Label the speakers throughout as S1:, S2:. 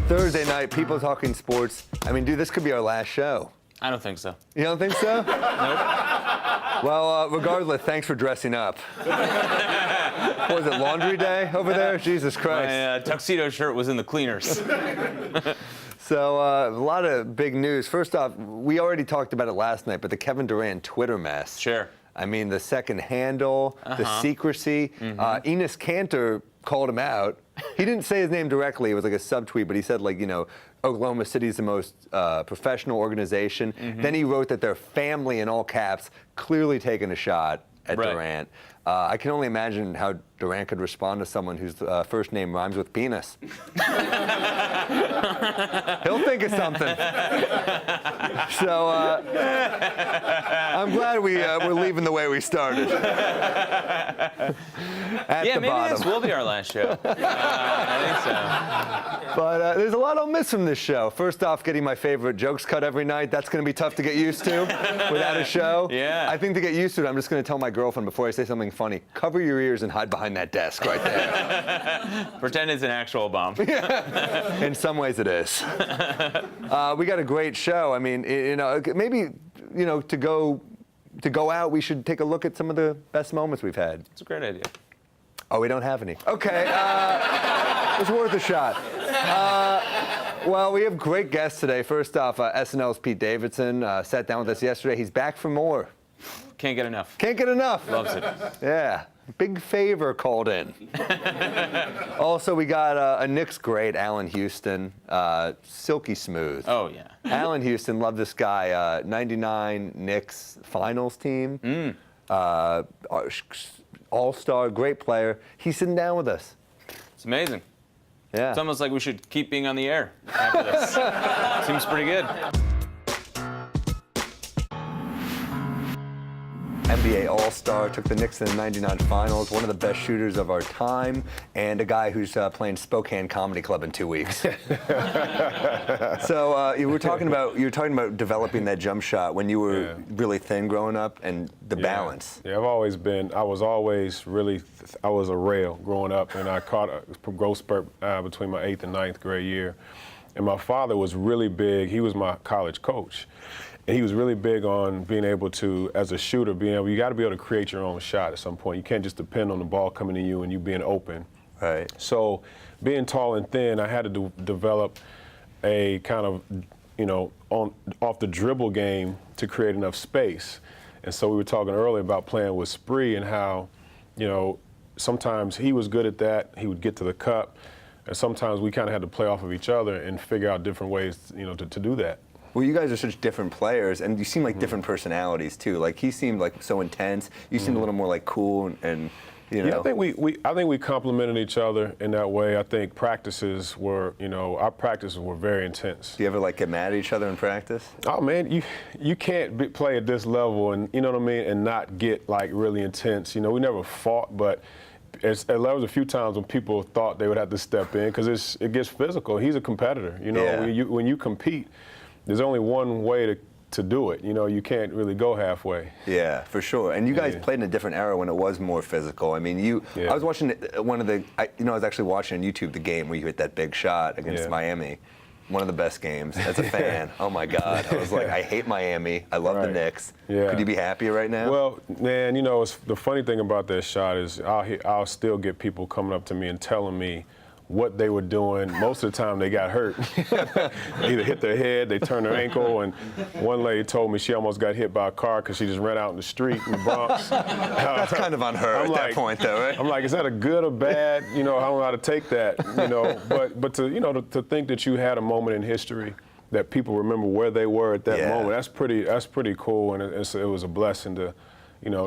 S1: Thursday night, people talking sports. I mean, dude, this could be our last show.
S2: I don't think so.
S1: You don't think so?
S2: Nope.
S1: Well, regardless, thanks for dressing up. What was it, laundry day over there? Jesus Christ.
S2: My tuxedo shirt was in the cleaners.
S1: So a lot of big news. First off, we already talked about it last night, but the Kevin Durant Twitter mess.
S2: Sure.
S1: I mean, the second handle, the secrecy. Enes Kanter called him out. He didn't say his name directly. It was like a subtweet, but he said, like, you know, Oklahoma City is the most professional organization. Then he wrote that their family, in all caps, clearly taking a shot at Durant. I can only imagine how Durant could respond to someone whose first name rhymes with penis. He'll think of something. So I'm glad we're leaving the way we started. At the
S2: maybe
S1: bottom.
S2: this will be our last show. I think so.
S1: But there's a lot I'll miss from this show. First off, getting my favorite jokes cut every night. That's going to be tough to get used to without a show.
S2: Yeah.
S1: I think to get used to it, I'm just going to tell my girlfriend before I say something funny, cover your ears and hide behind that desk right there.
S2: Pretend it's an actual bomb.
S1: In some ways it is. We got a great show. I mean, you know, maybe, you know, to go out, we should take a look at some of the best moments we've had.
S2: It's a great idea.
S1: Oh, we don't have any. Okay. It's worth a shot. Well, we have great guests today. First off, SNL's Pete Davidson sat down with us yesterday. He's back for more.
S2: Can't get enough.
S1: Can't get enough.
S2: Loves it.
S1: Yeah. Big favor called in. Also, we got a Knicks great, Allan Houston, silky smooth.
S2: Oh, yeah.
S1: Allan Houston, love this guy. 99 Knicks finals team. All-star, great player. He's sitting down with us.
S2: It's amazing.
S1: Yeah.
S2: It's almost like we should keep being on the air after this. Seems pretty good.
S1: NBA All-Star, took the Knicks to the 99 finals, one of the best shooters of our time, and a guy who's playing Spokane Comedy Club in 2 weeks. So you were talking about developing that jump shot when you were really thin growing up, and the balance.
S3: Yeah, I was a rail growing up, and I caught a growth spurt between my 8th and 9th grade year. And my father was really big. He was my college coach. And he was really big on being able to, as a shooter, you got to be able to create your own shot at some point. You can't just depend on the ball coming to you and you being open.
S1: Right.
S3: So being tall and thin, I had to develop a kind of, you know, off the dribble game to create enough space. And so we were talking earlier about playing with Spree and how, you know, sometimes he was good at that. He would get to the cup. And sometimes we kind of had to play off of each other and figure out different ways, you know, to do that.
S1: Well, you guys are such different players, and you seem like different personalities too. Like he seemed like so intense. You seemed a little more like cool, and you know.
S3: Yeah, I think we complemented each other in that way. I think practices were, you know, our practices were very intense.
S1: Do you ever like get mad at each other in practice?
S3: Oh man, you can't play at this level, and you know what I mean, and not get like really intense. You know, we never fought, but. There was a few times when people thought they would have to step in because it gets physical. He's a competitor, you know.
S1: Yeah.
S3: When you compete, there's only one way to do it. You know, you can't really go halfway.
S1: Yeah, for sure. And you guys played in a different era when it was more physical. I mean, I was watching I was actually watching on YouTube the game where you hit that big shot against Miami. One of the best games as a fan. Oh my God. I was like, I hate Miami. I love the Knicks.
S3: Yeah.
S1: Could you be happier right now?
S3: Well, man, you know, the funny thing about that shot is I'll still get people coming up to me and telling me what they were doing. Most of the time they got hurt. Either hit their head, they turned their ankle, and one lady told me she almost got hit by a car because she just ran out in the street in the Bronx.
S1: That's kind of on her at that point, though, right?
S3: I'm like, is that a good or bad? You know, I don't know how to take that. You know, but to think that you had a moment in history that people remember where they were at that moment. That's pretty cool, and it was a blessing to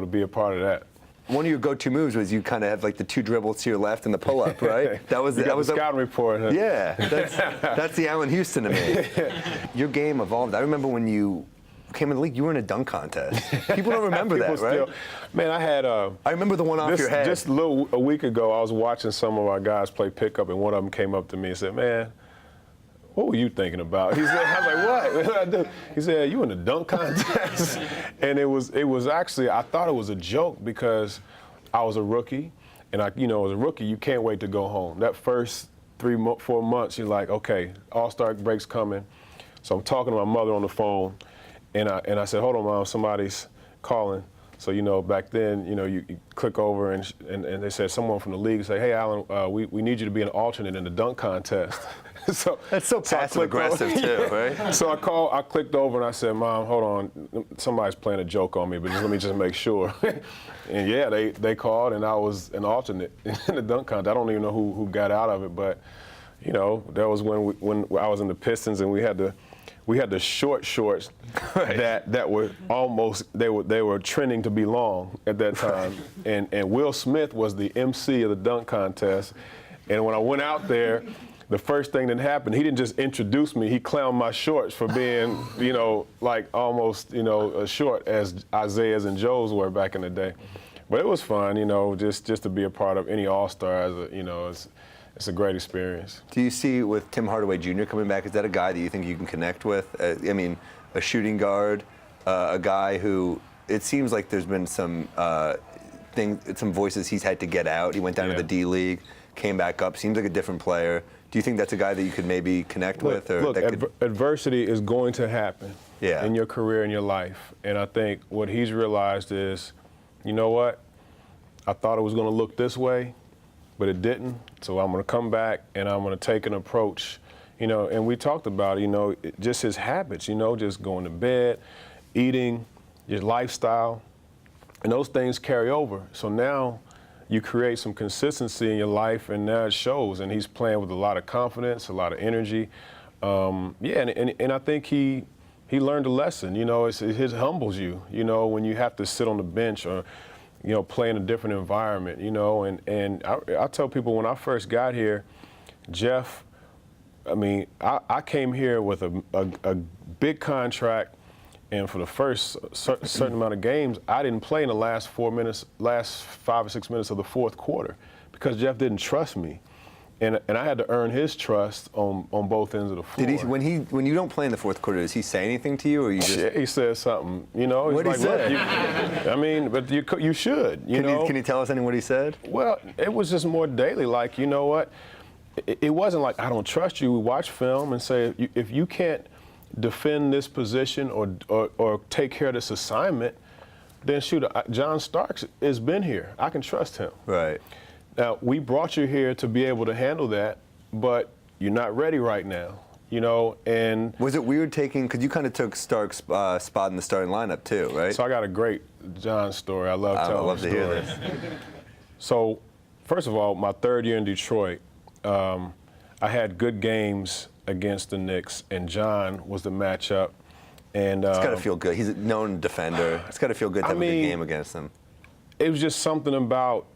S3: be a part of that.
S1: One of your go-to moves was you kind of have like the two dribbles to your left and the pull-up, right?
S3: That was the scouting report. Huh?
S1: Yeah, that's the Allan Houston to me. Your game evolved. I remember when you came in the league, you were in a dunk contest. People don't remember that, right?
S3: Man, I
S1: remember the one off your head.
S3: Just a week ago, I was watching some of our guys play pickup, and one of them came up to me and said, "Man, what were you thinking about?" He said, I was like, what did I do? He said, you in a dunk contest? And it was actually, I thought it was a joke because I was a rookie. And as a rookie, you can't wait to go home. That first 4 months, you're like, okay, All-Star break's coming. So I'm talking to my mother on the phone, and I said, hold on, Mom, somebody's calling. So, back then, you click over and they said someone from the league say, hey, Allan, we need you to be an alternate in the dunk contest.
S1: That's so passive aggressive too, right?
S3: So I clicked over and I said, Mom, hold on, somebody's playing a joke on me, but let me just make sure. And yeah, they called and I was an alternate in the dunk contest. I don't even know who got out of it, but that was when I was in the Pistons and we had the short shorts that were almost they were trending to be long at that time. and Will Smith was the MC of the dunk contest. And when I went out there, the first thing that happened, he didn't just introduce me, he clowned my shorts for being, like almost, as short as Isaiah's and Joe's were back in the day. But it was fun, just to be a part of any All-Star it's a great experience.
S1: Do you see with Tim Hardaway Jr. coming back, is that a guy that you think you can connect with? I mean, a shooting guard, a guy who, it seems like there's been some voices he's had to get out. He went down to the D-League, came back up, seems like a different player. Do you think that's a guy that you could maybe connect with? Or
S3: adversity is going to happen in your career, in your life. And I think what he's realized is, you know what? I thought it was going to look this way, but it didn't. So I'm going to come back and I'm going to take an approach, and we talked about, just his habits, just going to bed, eating, your lifestyle, and those things carry over. So now you create some consistency in your life, and now it shows. And he's playing with a lot of confidence, a lot of energy. And I think he learned a lesson. It humbles you, when you have to sit on the bench or, play in a different environment, And I tell people when I first got here, Jeff, I came here with a big contract. And for the first certain amount of games, I didn't play in the last 5 or 6 minutes of the fourth quarter because Jeff didn't trust me. And I had to earn his trust on both ends of the floor.
S1: Did he, when you don't play in the fourth quarter, does he say anything to you, or you just?
S3: He said something.
S1: What did he say?
S3: But you should.
S1: Can you tell us what he said?
S3: Well, it was just more daily. Like, you know what? It wasn't like I don't trust you. We watch film and say if you can't defend this position or take care of this assignment, then shoot, John Starks has been here. I can trust him.
S1: Right.
S3: Now, we brought you here to be able to handle that, but you're not ready right now, and... Was it weird
S1: because you kind of took Starks' spot in the starting lineup too, right?
S3: So I got a great John story. I love telling
S1: I love to hear this.
S3: So, first of all, my third year in Detroit, I had good games against the Knicks, and John was the matchup. And
S1: it's got to feel good. He's a known defender. It's got to feel good to have a good game against him.
S3: It was just something about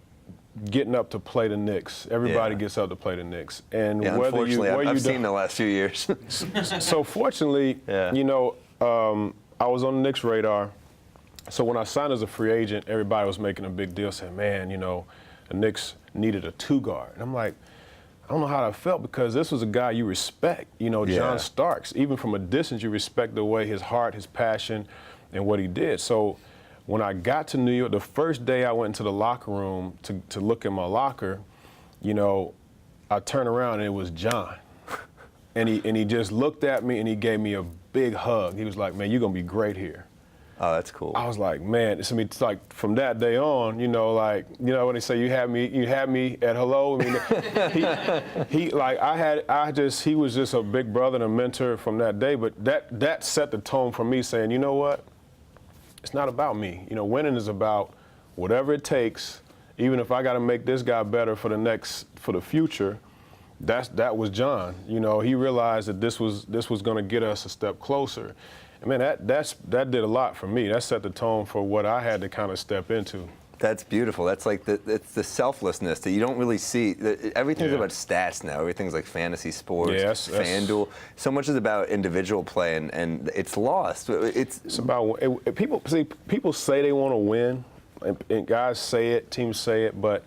S3: getting up to play the Knicks. Everybody gets up to play the Knicks. And
S1: unfortunately, I've seen the last few years.
S3: So fortunately, I was on the Knicks radar. So when I signed as a free agent, everybody was making a big deal, saying, man, the Knicks needed a two-guard. And I'm like, I don't know how I felt because this was a guy you respect, John Starks. Even from a distance, you respect the way his heart, his passion, and what he did. So when I got to New York, the first day I went into the locker room to look in my locker, I turned around and it was John. And he just looked at me and he gave me a big hug. He was like, man, you're going to be great here.
S1: Oh, that's cool.
S3: I was like, man, it's like from that day on, when they say you had me at hello. He was just a big brother and a mentor from that day. But that set the tone for me, saying, you know what? It's not about me. Winning is about whatever it takes. Even if I got to make this guy better for the future. That was John. He realized that this was going to get us a step closer. And man, that did a lot for me. That set the tone for what I had to kind of step into.
S1: That's beautiful. That's like it's the selflessness that you don't really see. Everything's about stats now. Everything's like fantasy sports, FanDuel. So much is about individual play, and it's lost. It's
S3: about people say they want to win, and guys say it, teams say it, but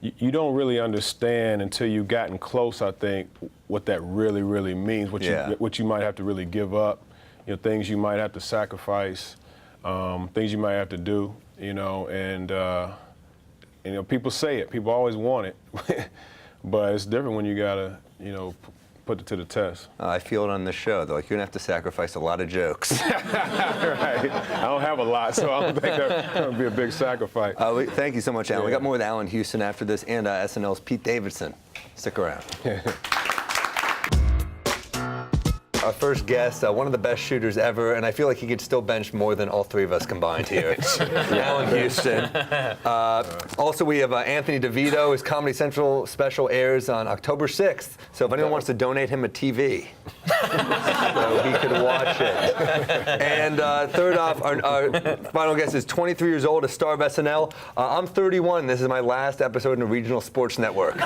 S3: you don't really understand until you've gotten close, I think, what that really, really means, what you might have to really give up, things you might have to sacrifice, things you might have to do, and people say it. People always want it. but it's different when you gotta, put it to the test.
S1: I feel it on this show, though. Like, you're going to have to sacrifice a lot of jokes.
S3: Right. I don't have a lot, so I don't think that's going to be a big sacrifice.
S1: Thank you so much, Allan.
S3: Yeah.
S1: We got more with Allan Houston after this, and SNL's Pete Davidson. Stick around. Our first guest, one of the best shooters ever, and I feel like he could still bench more than all three of us combined here. Allan Houston. Also, we have Anthony DeVito. His Comedy Central special airs on October 6th. So if anyone wants to donate him a TV, so he could watch it. And third off, our final guest is 23 years old, a star of SNL. I'm 31. This is my last episode in a regional sports network.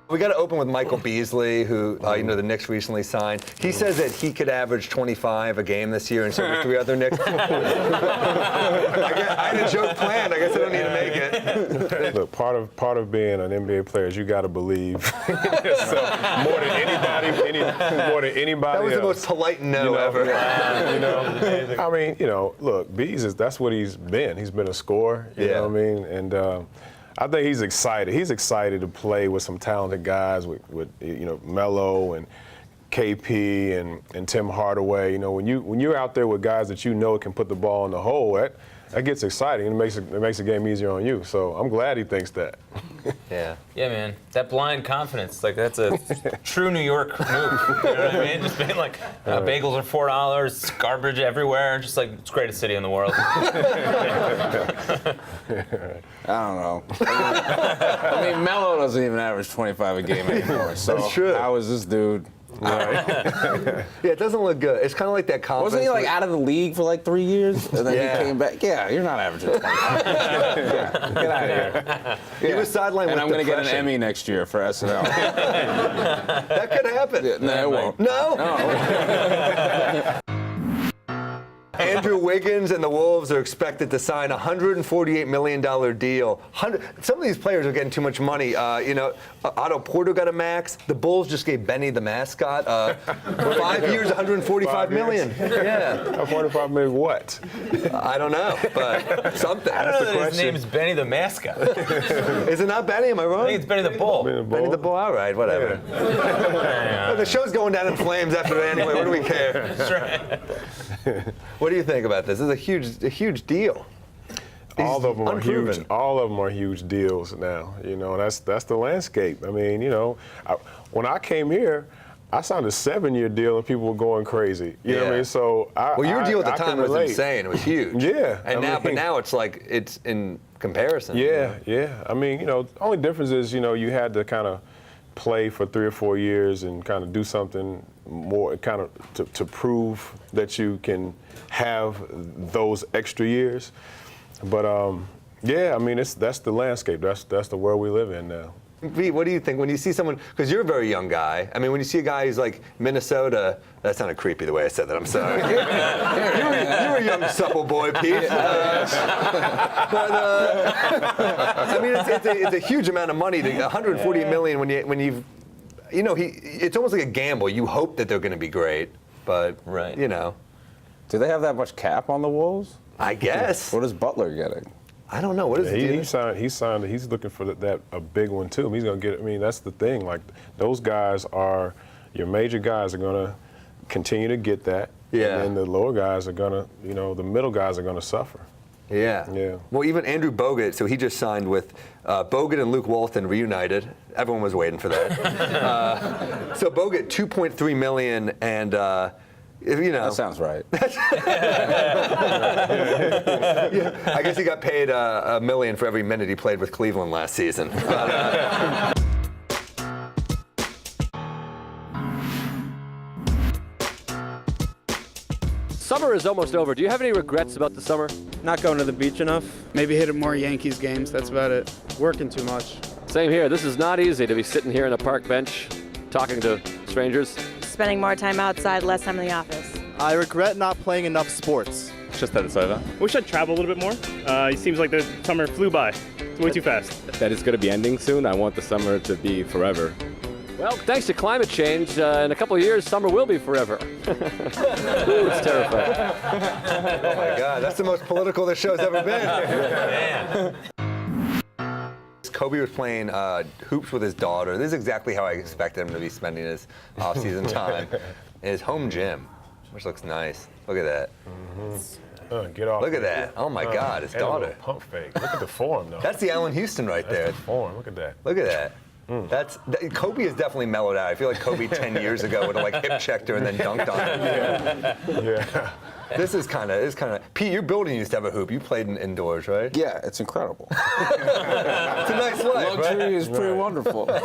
S1: We got to open with Michael Beasley, who, the Knicks recently signed. He says that he could average 25 a game this year, and so do three other Knicks. I had a joke planned. I guess I don't need to make it.
S3: Look, part of being an NBA player is you got to believe yourself more than anybody.
S1: That was the most polite no ever.
S3: I mean, look, Bees that's what he's been. He's been a scorer. You know what I mean? And I think he's excited. He's excited to play with some talented guys, with Melo and KP and Tim Hardaway. When you're out there with guys that can put the ball in the hole, that gets exciting. It makes the game easier on you. So I'm glad he thinks that.
S2: Yeah, man. That blind confidence, that's a true New York move. You know what I mean? Just being like, bagels are $4, garbage everywhere, just like it's the greatest city in the world.
S4: I don't know. I mean, Melo doesn't even average 25 a game anymore. So
S1: That's true.
S4: how is this dude?
S3: Right.
S1: Yeah, it doesn't look good. It's kind of like that confidence.
S4: Wasn't he out of the league for 3 years, and then he came back? Yeah, you're not averaging 25. Get out of here.
S1: He was sidelined with
S4: And I'm going to get an
S1: depression.
S4: Emmy next year for SNL.
S1: That could happen.
S4: No, it won't.
S1: No? Andrew Wiggins and the Wolves are expected to sign a $148 million deal. Some of these players are getting too much money. Otto Porter got a max. The Bulls just gave Benny the mascot 5 years, $145 million. Yeah.
S3: 45 million what?
S1: I don't know, but something.
S2: I don't know that his name's Benny the mascot.
S1: Is it not Benny? Am I wrong?
S2: I think it's Benny the Bull.
S1: Benny the Bull. All right, whatever. Well, the show's going down in flames after that anyway. What do we care?
S2: That's right.
S1: What do you think about this? This is a huge deal.
S3: All of them are
S1: unproven.
S3: huge. All of them are huge deals now. And that's the landscape. I mean, when I came here, I signed a 7-year deal and people were going crazy. You know what I mean? So
S1: your deal at the
S3: I
S1: time
S3: can
S1: was
S3: relate.
S1: insane. It was huge.
S3: Yeah.
S1: But now it's like it's in comparison.
S3: Yeah. I mean, the only difference is, you had to kind of play for 3 or 4 years and kind of do something more, kind of to prove that you can have those extra years. But I mean, that's the landscape. That's the world we live in now.
S1: Pete, what do you think when you see someone? Because you're a very young guy. I mean, when you see a guy who's like Minnesota, that sounded creepy the way I said that. I'm sorry. you're a young supple boy, Pete. I mean, it's a huge amount of money. $140 million when you've, it's almost like a gamble. You hope that they're going to be great, but
S2: Right.
S4: Do they have that much cap on the Wolves?
S1: I guess.
S4: What is Butler getting?
S1: I don't know. What is it?
S3: He signed. He's looking for a big one too. He's gonna get. I mean, that's the thing. Like those guys are your major guys are gonna continue to get that.
S1: Yeah.
S3: And then the lower guys are gonna, the middle guys are gonna suffer.
S1: Yeah.
S3: Yeah.
S1: Well, even Andrew Bogut, so he just signed with Bogut and Luke Walton reunited. Everyone was waiting for that. So Bogut, $2.3 million, and
S4: That sounds right.
S1: I guess he got paid $1 million for every minute he played with Cleveland last season. But,
S5: Summer is almost over. Do you have any regrets about the summer?
S6: Not going to the beach enough. Maybe hit more Yankees games. That's about it. Working too much.
S5: Same here. This is not easy to be sitting here on a park bench talking to strangers.
S7: Spending more time outside, less time in the office.
S8: I regret not playing enough sports.
S9: Just that it's over. Wish I'd travel a little bit more. It seems like the summer flew by. It's way too fast.
S10: That it's going to be ending soon. I want the summer to be forever.
S5: Well, thanks to climate change, in a couple of years, summer will be forever. Ooh, it's terrifying.
S1: oh my God, that's the most political this show's ever been. Kobe was playing hoops with his daughter. This is exactly how I expected him to be spending his off-season time. In his home gym, which looks nice. Look at that.
S3: Get off.
S1: Look at that. Oh my God, his
S3: and a little
S1: daughter.
S3: Pump fake. Look at the form, though.
S1: That's the Allan Houston right
S3: That's
S1: there.
S3: the form. Look at that.
S1: Look at that. Kobe has definitely mellowed out. I feel like Kobe 10 years ago would have like hip checked her and then dunked on her.
S3: Yeah.
S1: This is kind of. Pete, your building used to have a hoop. You played indoors, right?
S4: Yeah, it's incredible.
S1: It's a nice life,
S4: Luxury
S1: right?
S4: is pretty wonderful. I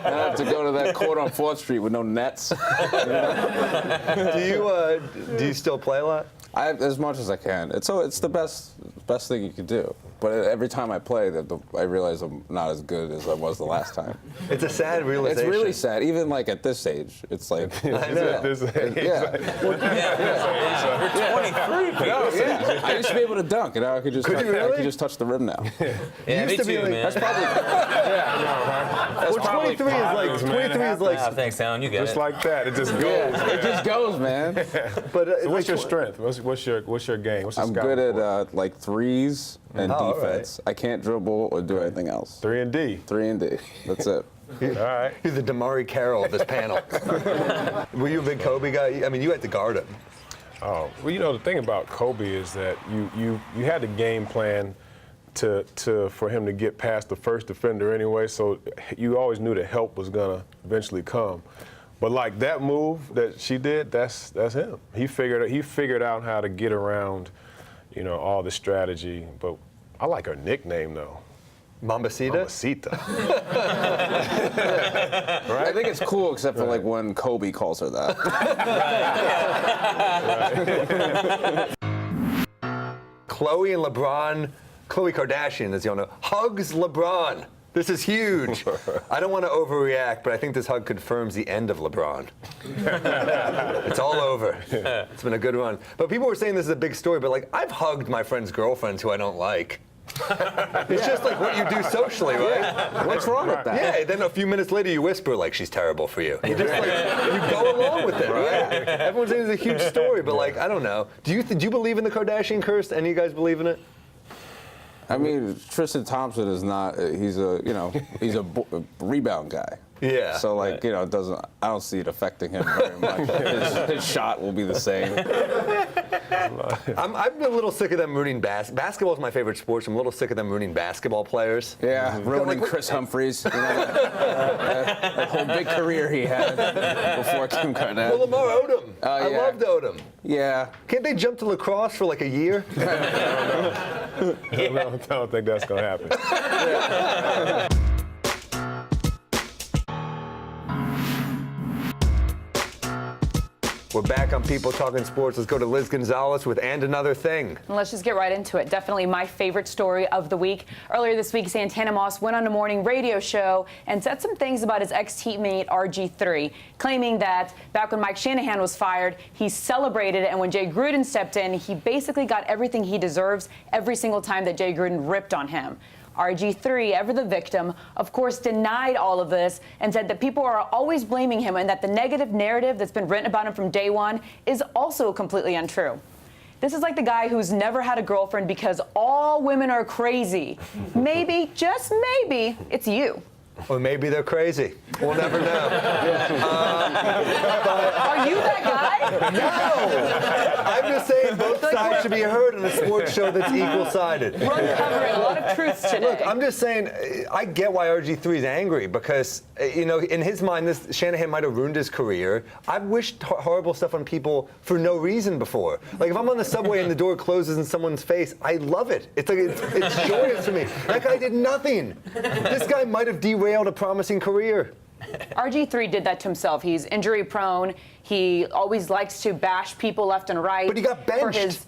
S4: have to go to that court on 4th Street with no nets.
S1: Do you still play a lot?
S4: As much as I can. It's the best thing you could do. But every time I play, I realize I'm not as good as I was the last time.
S1: It's a sad realization.
S4: It's really sad. Even like at this age, it's like.
S1: I know.
S4: Yeah.
S2: You're 23.
S4: Yeah. I used to be able to dunk, and now I could just.
S1: Could you really?
S4: I could just touch the rim now.
S2: Yeah, me
S1: used to be
S2: too,
S1: like-
S2: man.
S4: That's probably.
S1: Well, 23 is like.
S2: Ah, thanks, Allan. You get
S3: Just
S2: it.
S3: like that. It just goes.
S4: Yeah, it just goes, man.
S1: But
S3: So what's your strength? What's your game? What's your
S4: I'm
S3: scouting
S4: good
S3: report?
S4: at like threes and
S1: Oh,
S4: defense. I can't dribble or do anything else.
S3: 3 and D.
S4: 3 and D. That's it.
S3: All right.
S1: He's the Damari Carroll of this panel. Were you a big Kobe guy? I mean, you had to guard him.
S3: Oh, well, you know, the thing about Kobe is that you had the game plan for him to get past the first defender anyway, so you always knew the help was gonna eventually come. But like that move that she did, that's him. He figured out how to get around, you know, all the strategy. But I like her nickname though.
S1: Mambacita?
S3: Mamacita.
S4: I think it's cool, except for like when Kobe calls her that.
S1: Khloe and LeBron, Khloe Kardashian, as you all know, hugs LeBron. This is huge. I don't want to overreact, but I think this hug confirms the end of LeBron. It's all over. It's been a good run. But people were saying this is a big story, but like I've hugged my friends' girlfriends who I don't like. It's just like what you do socially, right?
S4: What's wrong with that?
S1: Yeah, then a few minutes later you whisper like she's terrible for you. You just like you go along with it, right? Everyone's saying it's a huge story, but like I don't know. Do you believe in the Kardashian curse? Any of you guys believe in it?
S4: I mean, Tristan Thompson is not. He's a rebound guy.
S1: Yeah.
S4: So like, you know, I don't see it affecting him very much. His shot will be the same.
S1: I'm a little sick of them ruining basketball is my favorite sport. So I'm a little sick of them ruining basketball players.
S4: Yeah, ruining Chris Humphries. You know, that whole big career he had before Kim Kardashian.
S1: Well, Lamar Odom. I
S4: yeah.
S1: loved Odom.
S4: Yeah.
S1: Can't they jump to lacrosse for like a year?
S3: I don't think that's gonna happen.
S1: We're back on People Talking Sports. Let's go to Liz Gonzalez with And Another Thing.
S11: Let's just get right into it. Definitely my favorite story of the week. Earlier this week, Santana Moss went on a morning radio show and said some things about his ex-teammate RG3, claiming that back when Mike Shanahan was fired, he celebrated it, and when Jay Gruden stepped in, he basically got everything he deserves every single time that Jay Gruden ripped on him. RG3, ever the victim, of course denied all of this and said that people are always blaming him and that the negative narrative that's been written about him from day one is also completely untrue. This is like the guy who's never had a girlfriend because all women are crazy. Maybe, just maybe, it's you.
S1: Or maybe they're crazy. We'll never know.
S11: Are you that guy?
S1: No! I'm just saying both sides should be heard in a sports show that's equal-sided.
S11: We're uncovering a lot of truths today.
S1: Look, I'm just saying, I get why RG3 is angry because, you know, in his mind, this Shanahan might have ruined his career. I've wished horrible stuff on people for no reason before. Like, if I'm on the subway and the door closes in someone's face, I love it. It's like it's joyous to me. That guy did nothing. This guy might have derailed a promising career.
S11: RG3 did that to himself. He's injury prone. He always likes to bash people left and right.
S1: But he got benched.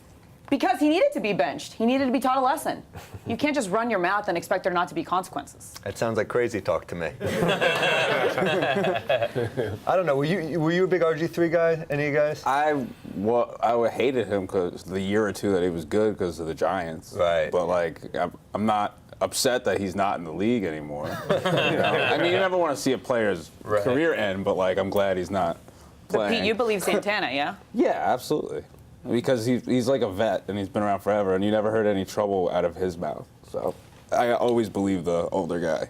S11: Because he needed to be benched. He needed to be taught a lesson. You can't just run your mouth and expect there not to be consequences.
S1: That sounds like crazy talk to me. I don't know. Were you a big RG3 guy? Any of you guys?
S4: I hated him because the year or two that he was good because of the Giants.
S1: Right.
S4: But like, I'm not upset that he's not in the league anymore. You know? I mean, you never want to see a player's career end, but like, I'm glad he's not playing.
S11: But Pete, you believe Santana, yeah?
S4: Yeah, absolutely. Because he's like a vet and he's been around forever, and you never heard any trouble out of his mouth. So I always believe the older guy.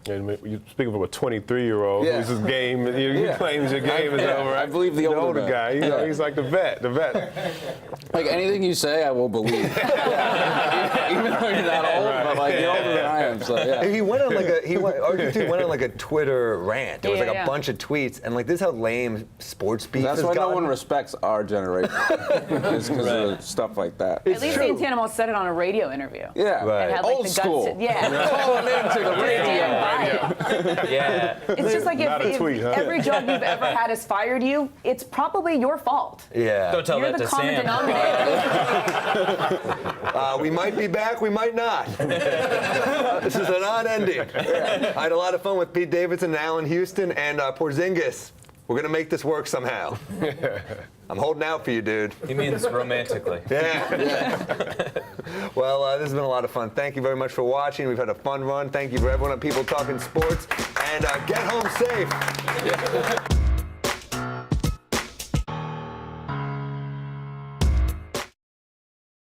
S3: And you speak of a 23-year-old
S4: Yeah.
S3: who's his game. He claims your game is over.
S4: I believe the older
S3: guy. You know, he's like the vet.
S4: Like anything you say, I will believe. Even though you're not old, but like you're older than I am. So yeah.
S1: He went on like RG3 went on like a Twitter rant. There was like a
S11: Yeah.
S1: bunch of tweets, and like this is how lame sports beef
S4: That's
S1: has
S4: why no
S1: gotten.
S4: one respects our generation. It's because of stuff like that.
S11: At least Santana Moss said it on a radio interview.
S4: Yeah,
S1: Right.
S11: And had, like,
S4: old
S11: the
S4: school.
S11: guts to, yeah.
S4: Calling into the radio.
S2: Yeah.
S11: It's just like
S3: Not a
S11: if
S3: tweet, huh?
S11: every job you've ever had has fired you, it's probably your fault.
S1: Yeah.
S2: Don't tell
S11: You're
S2: that
S11: the
S2: to
S11: common
S2: Sam.
S11: denominator.
S1: We might be back, we might not. This is an odd ending. I had a lot of fun with Pete Davidson and Allan Houston and Porzingis. We're going to make this work somehow. I'm holding out for you, dude.
S2: He means romantically.
S1: Yeah. Well, this has been a lot of fun. Thank you very much for watching. We've had a fun run. Thank you for everyone at People Talking Sports. And get home safe.